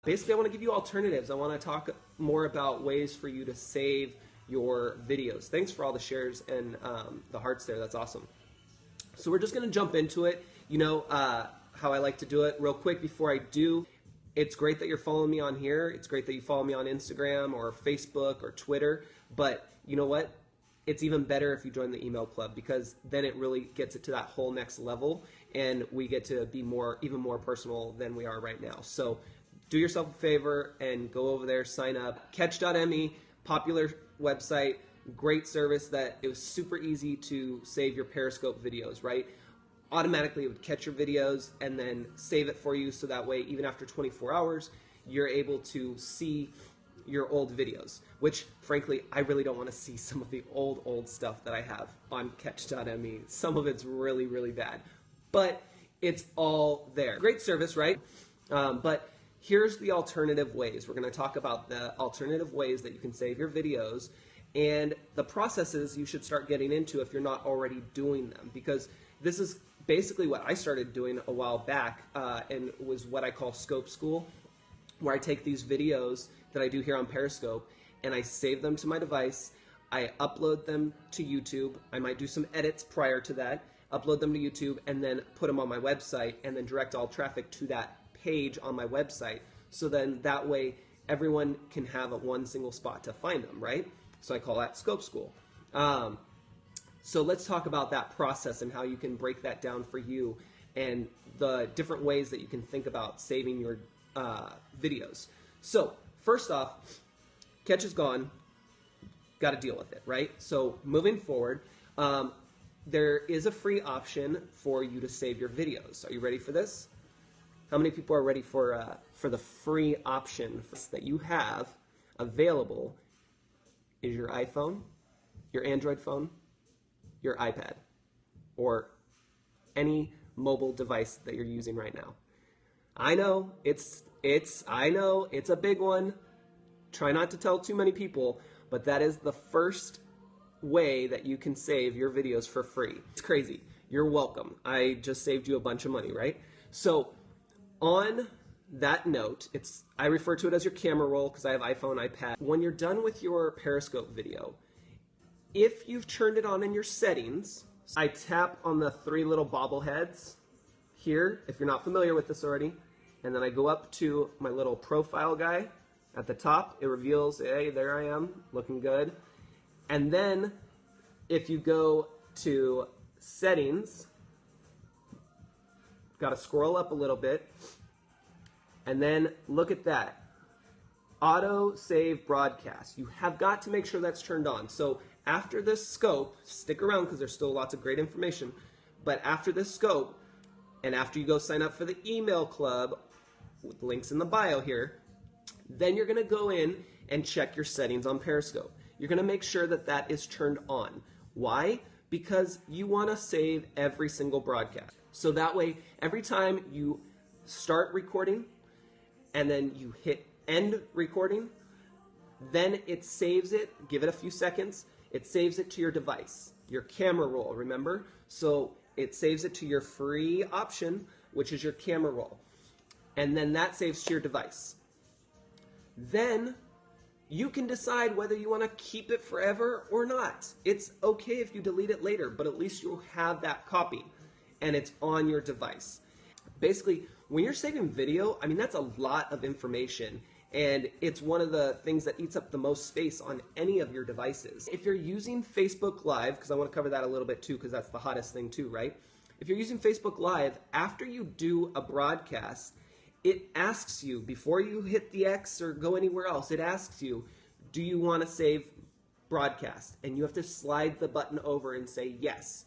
Basically, I want to give you alternatives. I want to talk more about ways for you to save your videos. Thanks for all the shares and the hearts there. That's awesome. So we're just going to jump into it. You know how I like to do it. Real quick before I do, it's great that you're following me on here. It's great that you follow me on Instagram or Facebook or Twitter. But you know what? It's even better if you join the email club, because then it really gets it to that whole next level, and we get to be even more personal than we are right now. So do yourself a favor and go over there, sign up. Katch.me, popular website, great service that it was super easy to save your Periscope videos, right? Automatically it would catch your videos and then save it for you, so that way even after 24 hours you're able to see your old videos, which frankly I really don't want to see some of the old stuff that I have on Katch.me. Some of it's really bad, but it's all there. Great service, right? But here's the alternative ways. We're going to talk about the alternative ways that you can save your videos and the processes you should start getting into if you're not already doing them, because this is basically what I started doing a while back, and was what I call Scope School, where I take these videos that I do here on Periscope and I save them to my device. I upload them to YouTube. I might do some edits prior to that, upload them to YouTube, and then put them on my website and then direct all traffic to that page on my website. So then that way everyone can have one single spot to find them, right? So I call that Scope School. So let's talk about that process and how you can break that down for you and the different ways that you can think about saving your videos. So first off, Katch is gone. Got to deal with it, right? So moving forward, there is a free option for you to save your videos. Are you ready for this? How many people are ready for the free option that you have available? Is your iPhone, your Android phone, your iPad, or any mobile device that you're using right now? I know it's a big one. Try not to tell too many people, but that is the first way that you can save your videos for free. It's crazy. You're welcome. I just saved you a bunch of money, right? So on that note, I refer to it as your camera roll because I have iPhone, iPad. When you're done with your Periscope video, if you've turned it on in your settings, I tap on the three little bobbleheads here, if you're not familiar with this already, and then I go up to my little profile guy at the top. It reveals, hey, there I am, looking good. And then if you go to settings, got to scroll up a little bit, and then look at that. Auto save broadcast. You have got to make sure that's turned on. So after this scope, stick around because there's still lots of great information, but after this scope, and after you go sign up for the email club with links in the bio here, then you're going to go in and check your settings on Periscope. You're going to make sure that that is turned on. Why? Because you want to save every single broadcast. So that way, every time you start recording and then you hit end recording, then it saves it, give it a few seconds, it saves it to your device, your camera roll, remember? So it saves it to your free option, which is your camera roll. And then that saves to your device. Then you can decide whether you want to keep it forever or not. It's okay if you delete it later, but at least you'll have that copy and it's on your device. Basically, when you're saving video, I mean, that's a lot of information, and it's one of the things that eats up the most space on any of your devices. If you're using Facebook Live, because I want to cover that a little bit too, because that's the hottest thing too, right? If you're using Facebook Live, after you do a broadcast, it asks you, before you hit the X or go anywhere else, it asks you, do you want to save broadcast? And you have to slide the button over and say yes.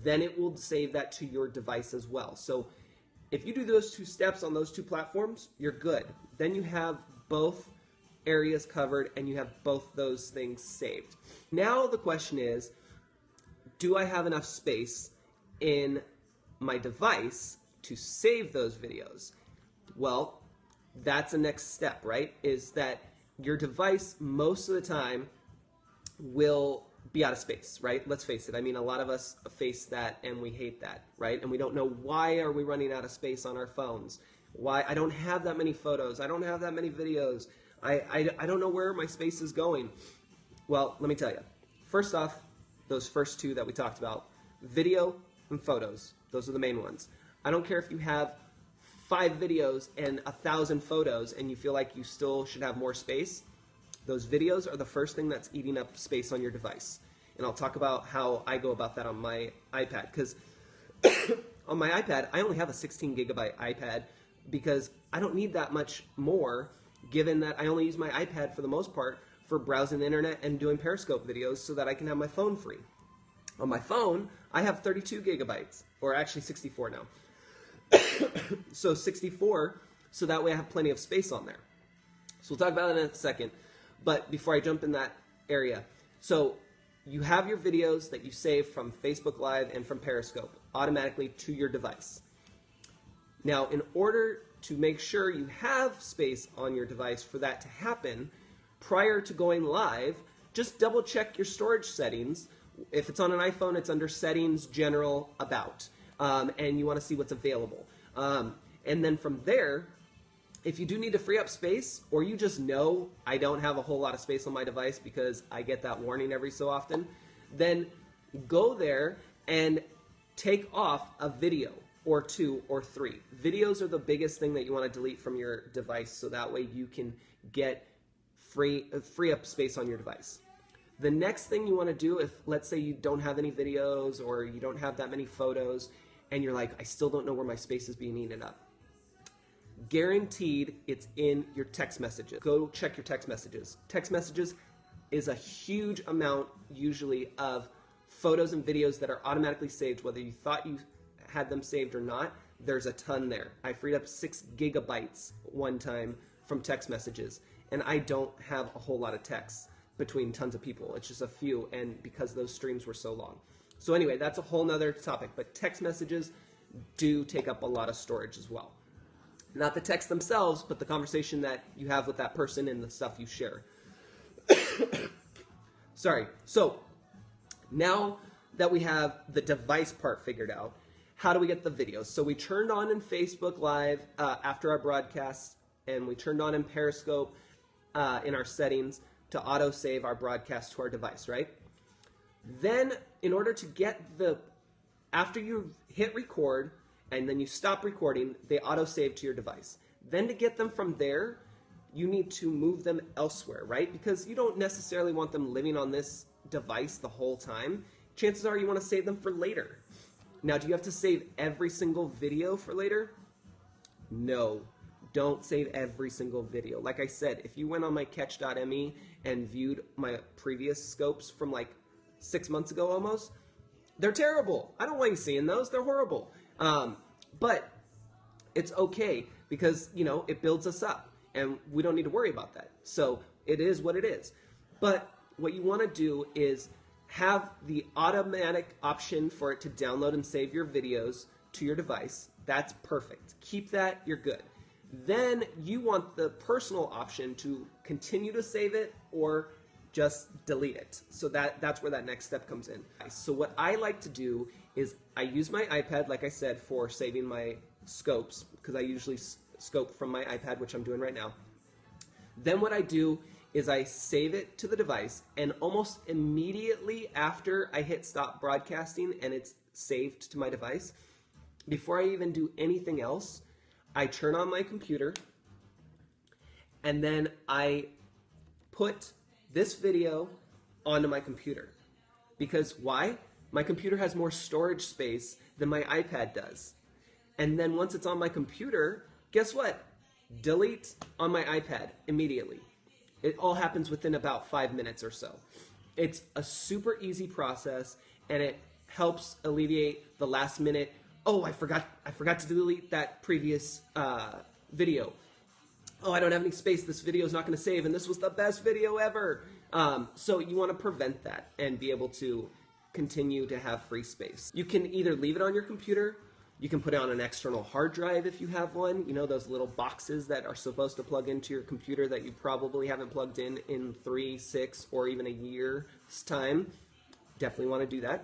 Then it will save that to your device as well. So if you do those two steps on those two platforms, you're good. Then you have both areas covered and you have both those things saved. Now the question is, do I have enough space in my device to save those videos? Well, that's the next step, right? Is that your device most of the time will be out of space, right? Let's face it. I mean, a lot of us face that and we hate that, right? And we don't know why are we running out of space on our phones. Why? I don't have that many photos. I don't have that many videos. I don't know where my space is going. Well, let me tell you. First off, those first two that we talked about, video and photos, those are the main ones. I don't care if you have 5 videos and 1,000 photos and you feel like you still should have more space. Those videos are the first thing that's eating up space on your device. And I'll talk about how I go about that on my iPad, because on my iPad, I only have a 16 gigabyte iPad because I don't need that much more, given that I only use my iPad for the most part for browsing the internet and doing Periscope videos so that I can have my phone free. On my phone, I have 32 gigabytes, or actually 64 now. So 64, so that way I have plenty of space on there. So we'll talk about that in a second. But before I jump in that area, so you have your videos that you save from Facebook Live and from Periscope automatically to your device. Now, in order to make sure you have space on your device for that to happen, prior to going live, just double check your storage settings. If it's on an iPhone, it's under Settings, General, About, and you want to see what's available. And then from there, if you do need to free up space, or you just know I don't have a whole lot of space on my device because I get that warning every so often, then go there and take off a video or 2 or 3. Videos are the biggest thing that you want to delete from your device, so that way you can get free up space on your device. The next thing you want to do, if let's say you don't have any videos or you don't have that many photos and you're like, I still don't know where my space is being eaten up, guaranteed it's in your text messages. Go check your text messages. Text messages is a huge amount usually of photos and videos that are automatically saved, whether you thought you had them saved or not. There's a ton there. I freed up 6 gigabytes one time from text messages, and I don't have a whole lot of texts between tons of people. It's just a few, and because those streams were so long. So anyway, that's a whole nother topic, but text messages do take up a lot of storage as well. Not the text themselves, but the conversation that you have with that person and the stuff you share. Sorry. So now that we have the device part figured out, how do we get the videos? So we turned on in Facebook Live after our broadcast, and we turned on in Periscope in our settings to auto-save our broadcast to our device, right? Then in order to get after you hit record, and then you stop recording, they auto-save to your device. Then to get them from there, you need to move them elsewhere, right? Because you don't necessarily want them living on this device the whole time. Chances are you want to save them for later. Now, do you have to save every single video for later? No, don't save every single video. Like I said, if you went on my Katch.me and viewed my previous scopes from like 6 months ago almost, they're terrible. I don't want you seeing those. They're horrible. But it's okay because, you know, it builds us up and we don't need to worry about that. So it is what it is. But what you want to do is have the automatic option for it to download and save your videos to your device. That's perfect. Keep that, you're good. Then you want the personal option to continue to save it or just delete it. So that's where that next step comes in. So what I like to do is I use my iPad, like I said, for saving my scopes, because I usually scope from my iPad, which I'm doing right now. Then what I do is I save it to the device, and almost immediately after I hit stop broadcasting and it's saved to my device, before I even do anything else, I turn on my computer and then I put this video onto my computer. Because why? My computer has more storage space than my iPad does. And then once it's on my computer, guess what? Delete on my iPad immediately. It all happens within about 5 minutes or so. It's a super easy process, and it helps alleviate the last minute, oh, I forgot to delete that previous video. Oh, I don't have any space. This video is not going to save, and this was the best video ever. So you want to prevent that and be able to continue to have free space. You can either leave it on your computer. You can put it on an external hard drive if you have one. You know, those little boxes that are supposed to plug into your computer that you probably haven't plugged in 3, 6, or even a year's time. Definitely want to do that.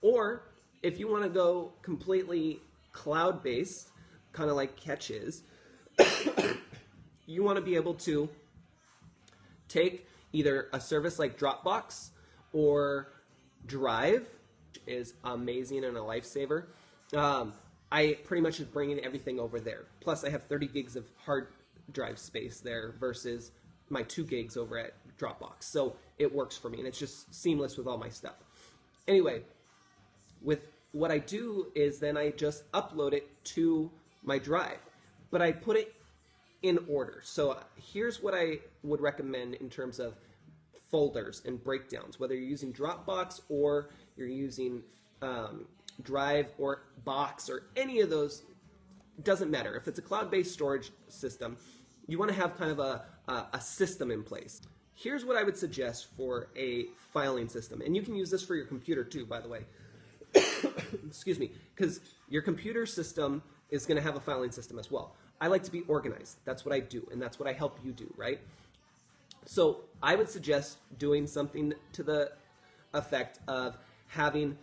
Or if you want to go completely cloud-based, kind of like Katch is, you want to be able to take either a service like Dropbox or Drive, which is amazing and a lifesaver. I pretty much is bringing everything over there. Plus, I have 30 gigs of hard drive space there versus my 2 gigs over at Dropbox. So it works for me, and it's just seamless with all my stuff. Anyway, with what I do is then I just upload it to my drive, but I put it in order. So here's what I would recommend in terms of folders and breakdowns, whether you're using Dropbox or you're using Drive or Box or any of those, doesn't matter. If it's a cloud-based storage system, you want to have kind of a system in place. Here's what I would suggest for a filing system, and you can use this for your computer too, by the way. Excuse me, because your computer system is going to have a filing system as well. I like to be organized. That's what I do, and that's what I help you do, right? So I would suggest doing something to the effect of having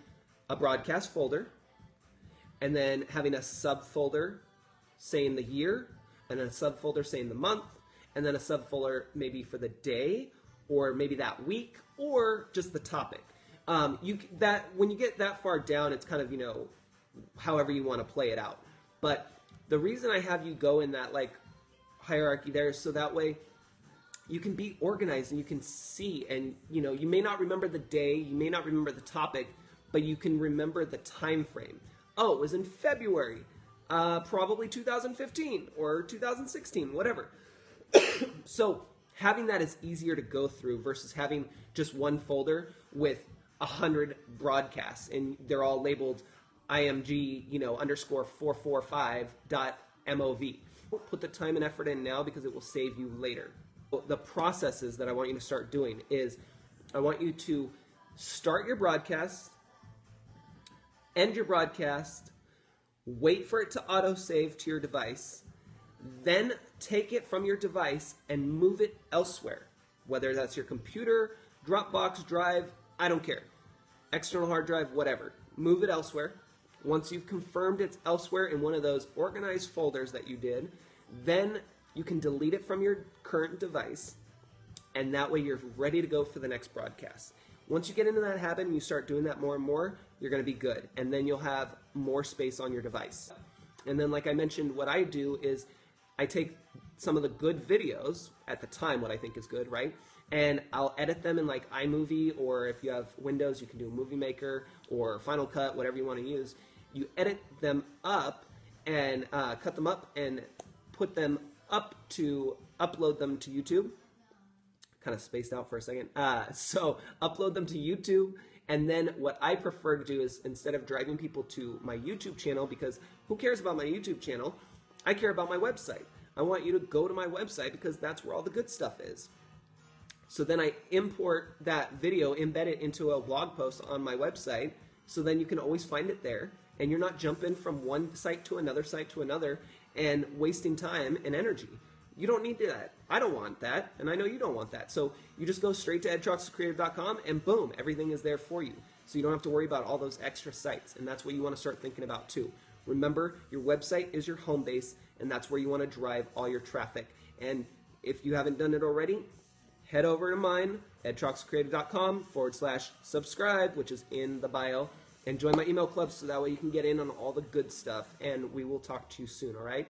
a broadcast folder, and then having a subfolder saying the year, and then a subfolder saying the month, and then a subfolder maybe for the day, or maybe that week, or just the topic. When you get that far down, it's kind of, you know, however you want to play it out. But the reason I have you go in that like hierarchy there is so that way you can be organized and you can see, and you know, you may not remember the day, you may not remember the topic, but you can remember the time frame. Oh, it was in February, probably 2015 or 2016, whatever. So having that is easier to go through versus having just one folder with 100 broadcasts and they're all labeled IMG, you know, _445.mov. Put the time and effort in now because it will save you later. The processes that I want you to start doing is I want you to start your broadcast, end your broadcast, wait for it to autosave to your device, then take it from your device and move it elsewhere, whether that's your computer, Dropbox, Drive, I don't care, external hard drive, whatever. Move it elsewhere. Once you've confirmed it's elsewhere in one of those organized folders that you did, then you can delete it from your current device, and that way you're ready to go for the next broadcast. Once you get into that habit and you start doing that more and more, you're going to be good, and then you'll have more space on your device. And then, like I mentioned, what I do is I take some of the good videos, at the time what I think is good, right? And I'll edit them in like iMovie, or if you have Windows, you can do Movie Maker or Final Cut, whatever you want to use. You edit them up and cut them up and put them up to upload them to YouTube. Kind of spaced out for a second. So upload them to YouTube, and then what I prefer to do is, instead of driving people to my YouTube channel, because who cares about my YouTube channel? I care about my website. I want you to go to my website because that's where all the good stuff is. So then I import that video, embed it into a blog post on my website, so then you can always find it there, and you're not jumping from one site to another and wasting time and energy. You don't need that. I don't want that, and I know you don't want that. So you just go straight to edtrockscreative.com, and boom, everything is there for you. So you don't have to worry about all those extra sites, and that's what you want to start thinking about too. Remember, your website is your home base, and that's where you want to drive all your traffic. And if you haven't done it already, head over to mine, edtrockscreative.com/subscribe, which is in the bio, and join my email club so that way you can get in on all the good stuff, and we will talk to you soon, all right?